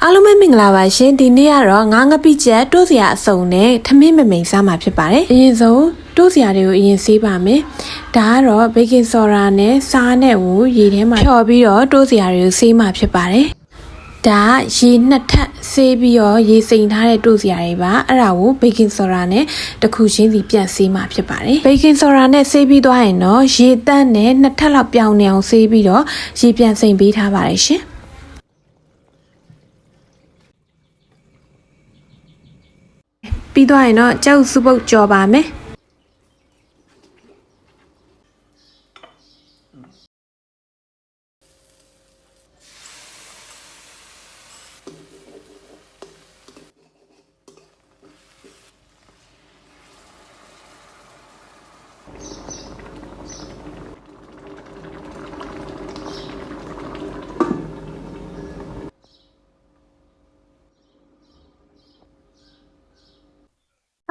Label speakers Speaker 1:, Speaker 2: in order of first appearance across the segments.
Speaker 1: အားလုံးပဲမင်္ဂလာပါရှင်ဒီနေ့ကတော့ငါးငပိချက်တိုးစရာအစုံနဲ့ထမင်းမမိန်စားမှာဖြစ်ပါတယ်အရင်ဆုံးတိုးစရာတွေကိုအရင်ဆေးပါမယ်ဒါကတော့ဘေကင်ဆော်ဒါနဲ့စားနဲ့ကိုရေထဲမှာဖြော်ပြီးတော့တိုးစရာတွေကိုဆေးမှာဖြစ်ပါတယ်ဒါရေနှစ်ထပ်ဆေးပြီးတော့ရေစိမ်ထားတဲ့တိုးစရာတွေပါအဲ့ဒါကိုဘေကင်ဆော်ဒါနဲ့တစ်ခုချင်းစီပြန်ဆေးမှာဖြစ်ပါတယ်ဘေကင်ဆော်ဒါနဲ့ဆေးပြီးသွားရင်တော့ရေတန့်နဲ့နှစ်ထပ်လောက်ပြောင်းနေအောင်ဆေးပြီးတော့ရေပြန်စိမ်ပေးထားပါတယ်ရှင်ပြီးသွားရင်တော့ကြောက်စုပုတ်ကြော်ပါမယ်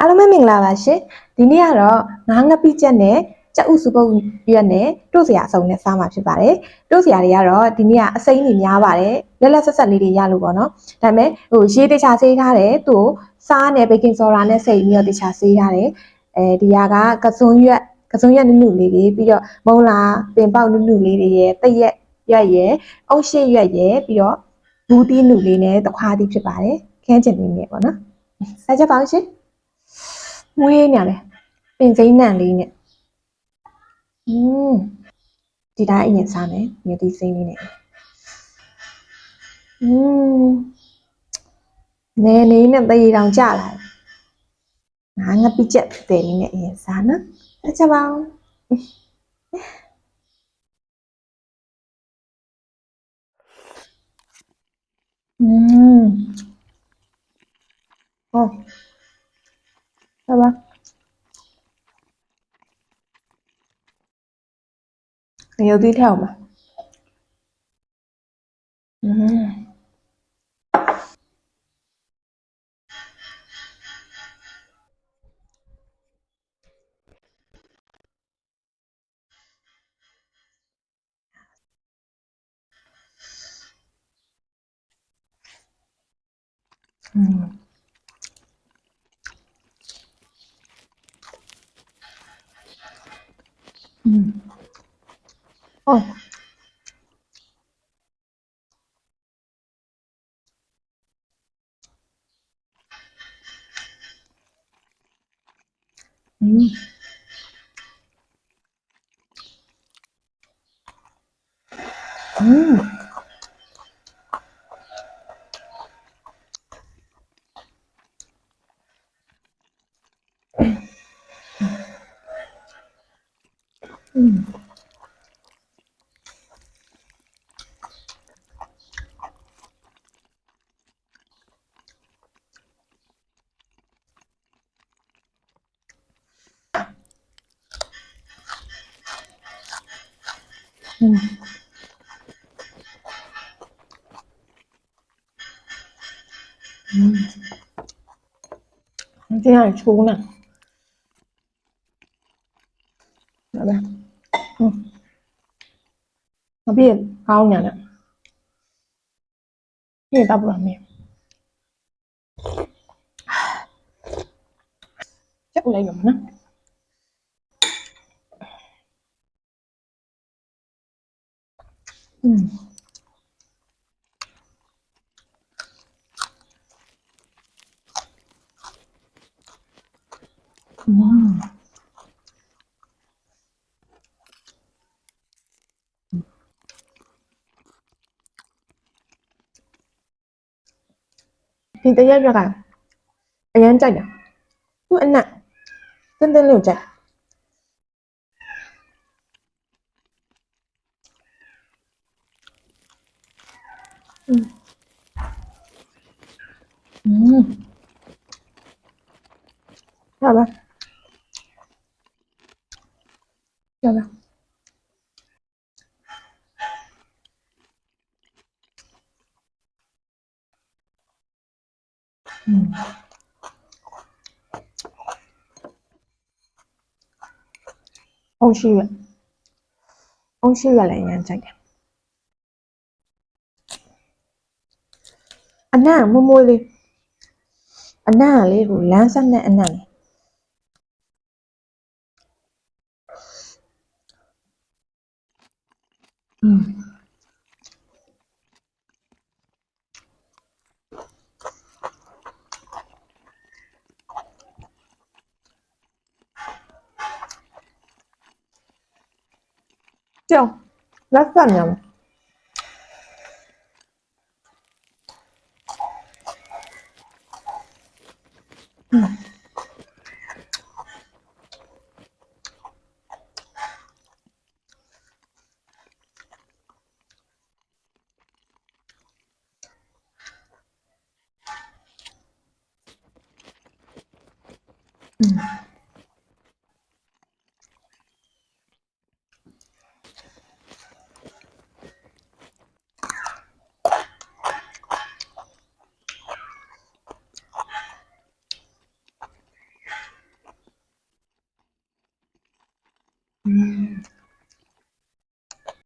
Speaker 2: အားလုံးပဲမင်္ဂလာပါရှင်ဒီနေ့ကတော့ငါးငပိချက်နဲ့ကြက်ဥစုပုတ်ရွက်နဲ့တို့စရာအစုံနဲ့စားမှာဖြစ်ပါတယ်တို့စရာတွေကတော့ဒီနေ့ကအစိမ်းတွေများပါတယ်လက်လက်ဆက်ဆက်လေးတွေရလို့ပေါ့နော်ဒါပေမဲ့ရေတခြားဆေးထားတယ်သူ့စားနဲ့ဘေကင်ဆော်ဒါနဲ့စိတ်ပြီးတော့တခြားဆေးထားတယ်ဒီကစွန်းရွက်နုနုလေးတွေပြီးတော့မုံလာပင်ပေါက်နုနုလေးတွေရဲ့တရက်ရွက်ရဲ့အုတ်ရှိရွက်ရဲ့ပြီးတော့ဘူးတီးနုလေးနဲ့တခွားတီးဖြစ်ပါတယ်ခင်းချင်လေးနဲ့ပေါ့နော်စားကြပါဦးရှင်မွေးနေတယ်ပင်စိမ်းနံလေးနဲ့ဒီတိုင်းအရင်စားမယ်မြေတီစိမ်းလေးနဲ့နေနေနဲ့တေးတောင်ကြလာငါငပိချက်ဖြစ်တယ်လေးနဲ့အရင်စားနော်အချက်ပါဦးဟုတ်ça va nhiều tí theo mà Ôi. Cái này chú nè Đó đây nó biết không nhỉ nè cái tao làm mềm chắc lại dùng nó thì tới giờ cả anh ăn chay à tôi ăn nặng tên liều chay Sao ba? Sao ba? Ông siêu là lại nhanh chạy အနံ့မိုးမိုးလေးအနံ့ကလေးကိုလမ်းဆက်နဲ့အနံ့လေးကြောက်လက်ဆက်ညံ